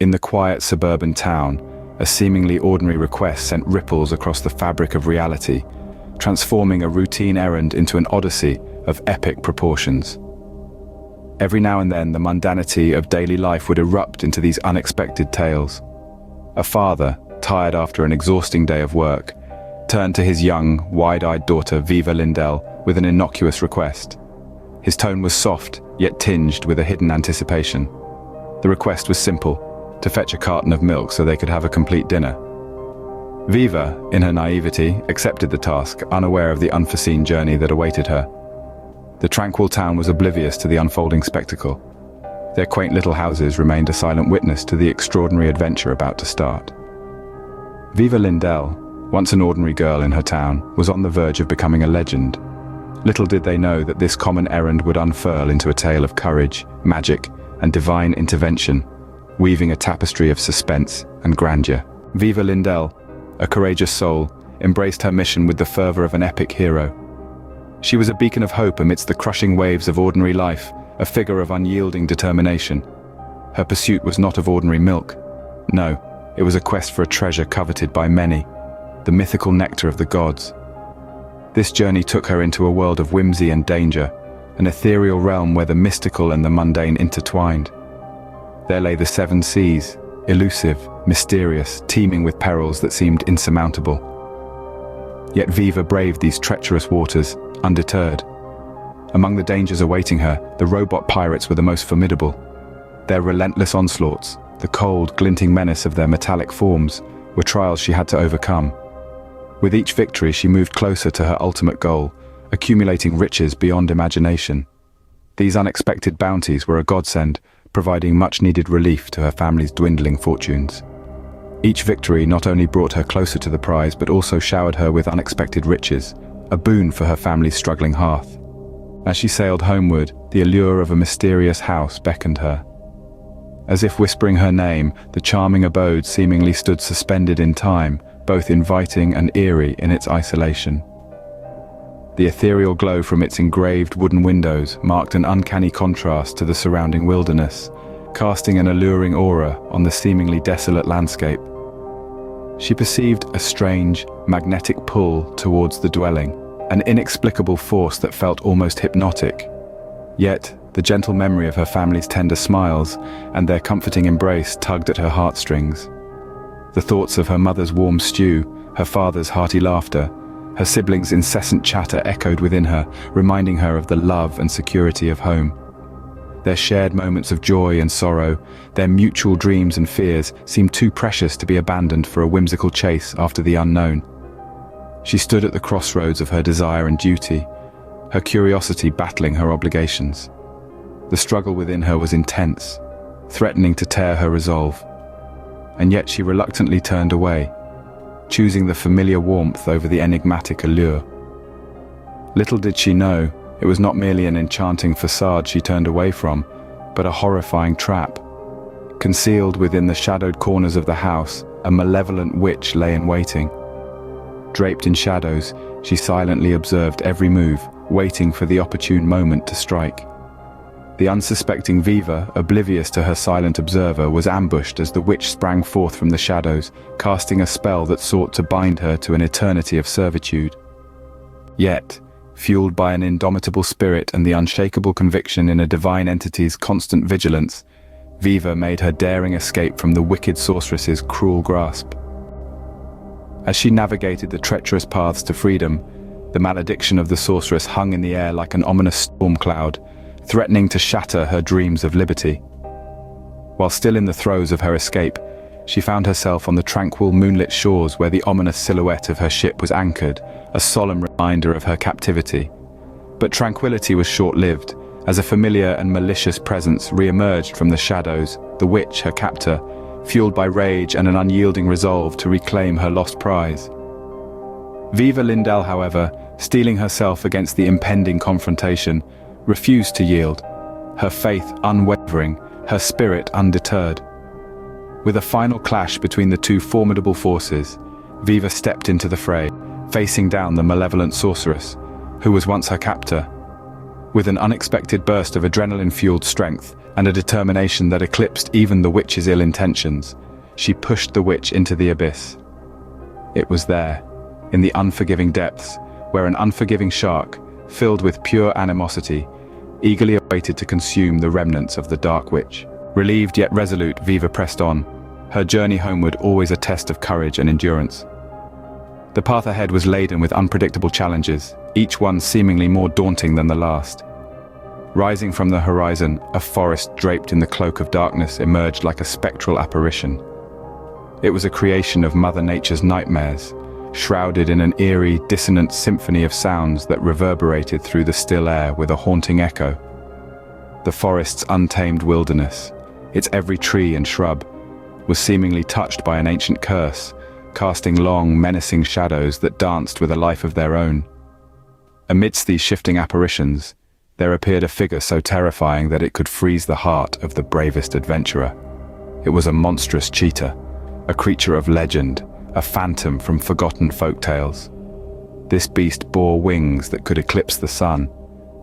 In the quiet suburban town, a seemingly ordinary request sent ripples across the fabric of reality, transforming a routine errand into an Odyssey of epic proportions. Every now and then, the mundanity of daily life would erupt into these unexpected tales. A father, tired after an exhausting day of work, turned to his young, wide-eyed daughter Viva Lindell with an innocuous request. His tone was soft, yet tinged with a hidden anticipation. The request was simple: to fetch a carton of milk so they could have a complete dinner. Viva, in her naivety, accepted the task, unaware of the unforeseen journey that awaited her. The tranquil town was oblivious to the unfolding spectacle. Their quaint little houses remained a silent witness to the extraordinary adventure about to start. Viva Lindell, once an ordinary girl in her town, was on the verge of becoming a legend. Little did they know that this common errand would unfurl into a tale of courage, magic, and divine intervention, weaving a tapestry of suspense and grandeur. Viva Lindell, a courageous soul, embraced her mission with the fervor of an epic hero. She was a beacon of hope amidst the crushing waves of ordinary life, a figure of unyielding determination. Her pursuit was not of ordinary milk. No, it was a quest for a treasure coveted by many, the mythical nectar of the gods. This journey took her into a world of whimsy and danger, an ethereal realm where the mystical and the mundane intertwined. There lay the seven seas, elusive, mysterious, teeming with perils that seemed insurmountable. Yet Viva braved these treacherous waters, undeterred. Among the dangers awaiting her, the robot pirates were the most formidable. Their relentless onslaughts, the cold, glinting menace of their metallic forms, were trials she had to overcome. With each victory, she moved closer to her ultimate goal, accumulating riches beyond imagination. These unexpected bounties were a godsend, providing much-needed relief to her family's dwindling fortunes. Each victory not only brought her closer to the prize, but also showered her with unexpected riches, a boon for her family's struggling hearth. As she sailed homeward, the allure of a mysterious house beckoned her. As if whispering her name, the charming abode seemingly stood suspended in time, both inviting and eerie in its isolation. The ethereal glow from its engraved wooden windows marked an uncanny contrast to the surrounding wilderness, casting an alluring aura on the seemingly desolate landscape. She perceived a strange, magnetic pull towards the dwelling, an inexplicable force that felt almost hypnotic. Yet, the gentle memory of her family's tender smiles and their comforting embrace tugged at her heartstrings. The thoughts of her mother's warm stew, her father's hearty laughter, her siblings' incessant chatter echoed within her, reminding her of the love and security of home. Their shared moments of joy and sorrow, their mutual dreams and fears, seemed too precious to be abandoned for a whimsical chase after the unknown. She stood at the crossroads of her desire and duty, her curiosity battling her obligations. The struggle within her was intense, threatening to tear her resolve. And yet she reluctantly turned away, choosing the familiar warmth over the enigmatic allure. Little did she know, it was not merely an enchanting facade she turned away from, but a horrifying trap. Concealed within the shadowed corners of the house, a malevolent witch lay in waiting. Draped in shadows, she silently observed every move, waiting for the opportune moment to strike. The unsuspecting Viva, oblivious to her silent observer, was ambushed as the witch sprang forth from the shadows, casting a spell that sought to bind her to an eternity of servitude. Yet, fueled by an indomitable spirit and the unshakable conviction in a divine entity's constant vigilance, Viva made her daring escape from the wicked sorceress's cruel grasp. As she navigated the treacherous paths to freedom, the malediction of the sorceress hung in the air like an ominous storm cloud, threatening to shatter her dreams of liberty. While still in the throes of her escape, she found herself on the tranquil moonlit shores where the ominous silhouette of her ship was anchored, a solemn reminder of her captivity. But tranquility was short-lived, as a familiar and malicious presence re-emerged from the shadows, the witch, her captor, fueled by rage and an unyielding resolve to reclaim her lost prize. Viva Lindell, however, steeling herself against the impending confrontation, refused to yield, her faith unwavering, her spirit undeterred. With a final clash between the two formidable forces, Viva stepped into the fray, facing down the malevolent sorceress, who was once her captor. With an unexpected burst of adrenaline-fueled strength and a determination that eclipsed even the witch's ill intentions, she pushed the witch into the abyss. It was there, in the unforgiving depths, where an unforgiving shark, filled with pure animosity, eagerly awaited to consume the remnants of the Dark Witch. Relieved yet resolute, Viva pressed on, her journey homeward always a test of courage and endurance. The path ahead was laden with unpredictable challenges, each one seemingly more daunting than the last. Rising from the horizon, a forest draped in the cloak of darkness emerged like a spectral apparition. It was a creation of Mother Nature's nightmares, shrouded in an eerie, dissonant symphony of sounds that reverberated through the still air with a haunting echo. The forest's untamed wilderness, its every tree and shrub, was seemingly touched by an ancient curse, casting long, menacing shadows that danced with a life of their own. Amidst these shifting apparitions, there appeared a figure so terrifying that it could freeze the heart of the bravest adventurer. It was a monstrous cheetah, a creature of legend, a phantom from forgotten folktales. This beast bore wings that could eclipse the sun,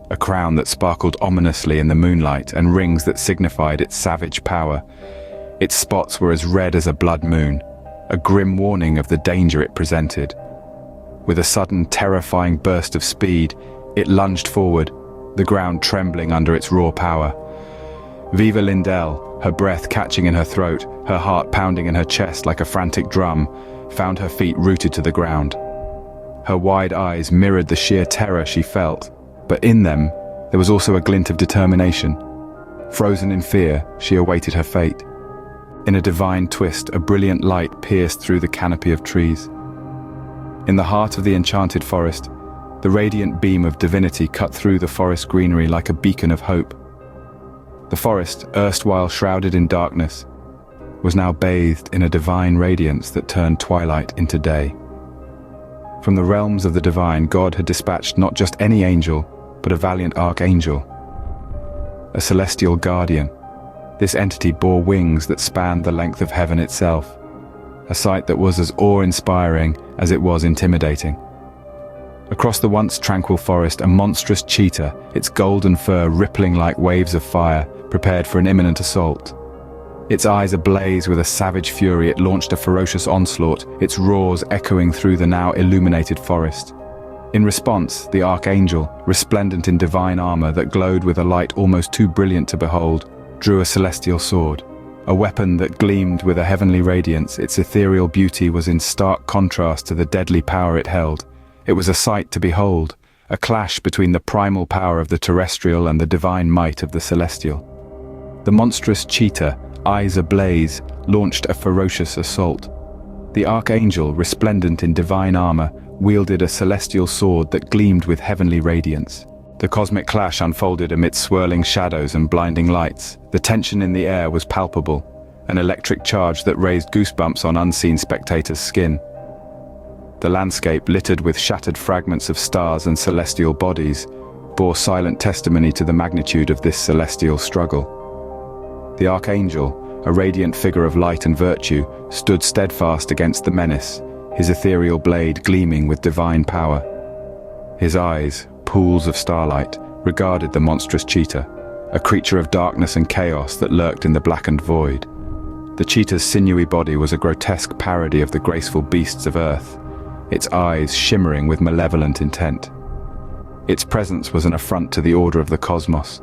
a crown that sparkled ominously in the moonlight, and rings that signified its savage power. Its spots were as red as a blood moon, a grim warning of the danger it presented. With a sudden, terrifying burst of speed, it lunged forward, the ground trembling under its raw power. Viva Lindell, her breath catching in her throat, her heart pounding in her chest like a frantic drum, found her feet rooted to the ground. Her wide eyes mirrored the sheer terror she felt, but in them, there was also a glint of determination. Frozen in fear, she awaited her fate. In a divine twist, a brilliant light pierced through the canopy of trees. In the heart of the enchanted forest, the radiant beam of divinity cut through the forest greenery like a beacon of hope. The forest, erstwhile shrouded in darkness, was now bathed in a divine radiance that turned twilight into day. From the realms of the divine, God had dispatched not just any angel, but a valiant archangel, a celestial guardian. This entity bore wings that spanned the length of heaven itself, a sight that was as awe-inspiring as it was intimidating. Across the once tranquil forest, a monstrous cheetah, its golden fur rippling like waves of fire, prepared for an imminent assault. Its eyes ablaze with a savage fury, it launched a ferocious onslaught, its roars echoing through the now illuminated forest. In response, the archangel, resplendent in divine armor that glowed with a light almost too brilliant to behold, drew a celestial sword, a weapon that gleamed with a heavenly radiance. Its ethereal beauty was in stark contrast to the deadly power it held. It was a sight to behold, a clash between the primal power of the terrestrial and the divine might of the celestial. The monstrous cheetah, eyes ablaze, launched a ferocious assault. The archangel, resplendent in divine armor, wielded a celestial sword that gleamed with heavenly radiance. The cosmic clash unfolded amidst swirling shadows and blinding lights. The tension in the air was palpable, an electric charge that raised goosebumps on unseen spectators' skin. The landscape, littered with shattered fragments of stars and celestial bodies, bore silent testimony to the magnitude of this celestial struggle. The archangel, a radiant figure of light and virtue, stood steadfast against the menace, his ethereal blade gleaming with divine power. His eyes, pools of starlight, regarded the monstrous cheetah, a creature of darkness and chaos that lurked in the blackened void. The cheetah's sinewy body was a grotesque parody of the graceful beasts of earth, its eyes shimmering with malevolent intent. Its presence was an affront to the order of the cosmos,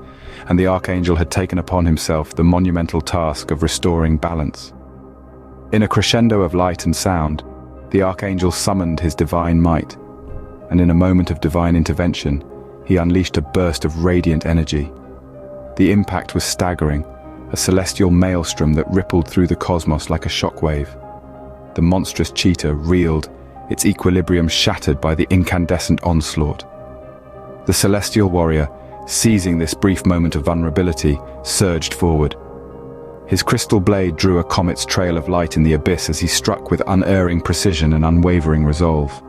and the archangel had taken upon himself the monumental task of restoring balance. In a crescendo of light and sound, the archangel summoned his divine might, and in a moment of divine intervention, he unleashed a burst of radiant energy. The impact was staggering, a celestial maelstrom that rippled through the cosmos like a shockwave. The monstrous cheetah reeled, its equilibrium shattered by the incandescent onslaught. The celestial warrior, seizing this brief moment of vulnerability, surged forward. His crystal blade drew a comet's trail of light in the abyss as he struck with unerring precision and unwavering resolve.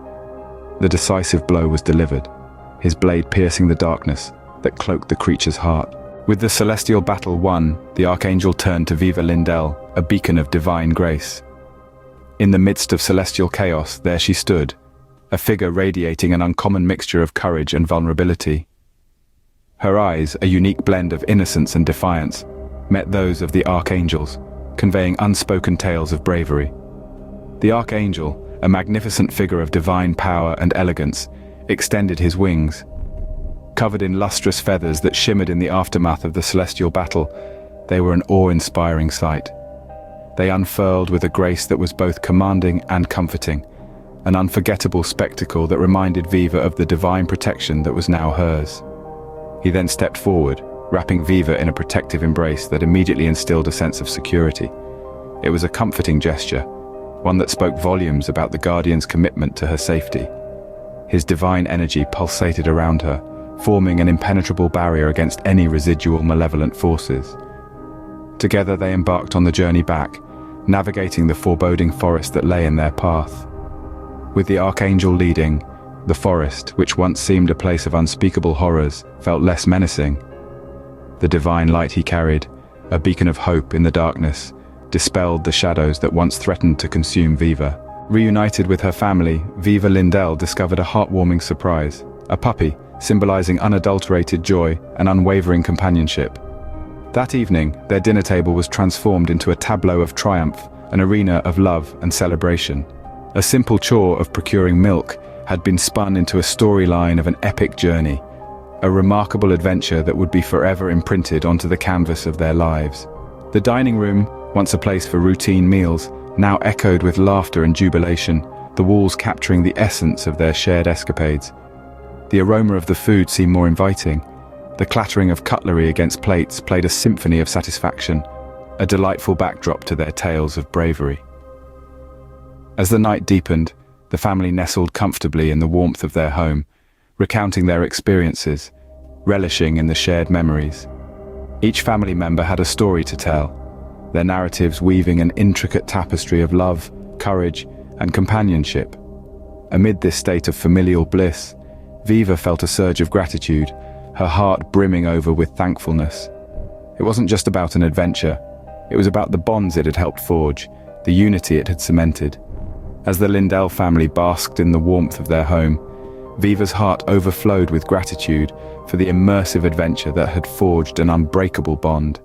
The decisive blow was delivered, his blade piercing the darkness that cloaked the creature's heart. With the celestial battle won, the archangel turned to Viva Lindell, a beacon of divine grace. In the midst of celestial chaos, there she stood, a figure radiating an uncommon mixture of courage and vulnerability. Her eyes, a unique blend of innocence and defiance, met those of the archangels, conveying unspoken tales of bravery. The archangel, a magnificent figure of divine power and elegance, extended his wings. Covered in lustrous feathers that shimmered in the aftermath of the celestial battle, they were an awe-inspiring sight. They unfurled with a grace that was both commanding and comforting, an unforgettable spectacle that reminded Viva of the divine protection that was now hers. He then stepped forward, wrapping Viva in a protective embrace that immediately instilled a sense of security. It was a comforting gesture, one that spoke volumes about the Guardian's commitment to her safety. His divine energy pulsated around her, forming an impenetrable barrier against any residual malevolent forces. Together they embarked on the journey back, navigating the foreboding forest that lay in their path. With the Archangel leading, the forest, which once seemed a place of unspeakable horrors, felt less menacing. The divine light he carried, a beacon of hope in the darkness, dispelled the shadows that once threatened to consume Viva. Reunited with her family, Viva Lindell discovered a heartwarming surprise, a puppy, symbolizing unadulterated joy and unwavering companionship. That evening, their dinner table was transformed into a tableau of triumph, an arena of love and celebration. A simple chore of procuring milk had been spun into a storyline of an epic journey, a remarkable adventure that would be forever imprinted onto the canvas of their lives. The dining room, once a place for routine meals, now echoed with laughter and jubilation, the walls capturing the essence of their shared escapades. The aroma of the food seemed more inviting. The clattering of cutlery against plates played a symphony of satisfaction, a delightful backdrop to their tales of bravery. As the night deepened, the family nestled comfortably in the warmth of their home, recounting their experiences, relishing in the shared memories. Each family member had a story to tell, their narratives weaving an intricate tapestry of love, courage, and companionship. Amid this state of familial bliss, Viva felt a surge of gratitude, her heart brimming over with thankfulness. It wasn't just about an adventure, it was about the bonds it had helped forge, the unity it had cemented. As the Lindell family basked in the warmth of their home, Viva's heart overflowed with gratitude for the immersive adventure that had forged an unbreakable bond.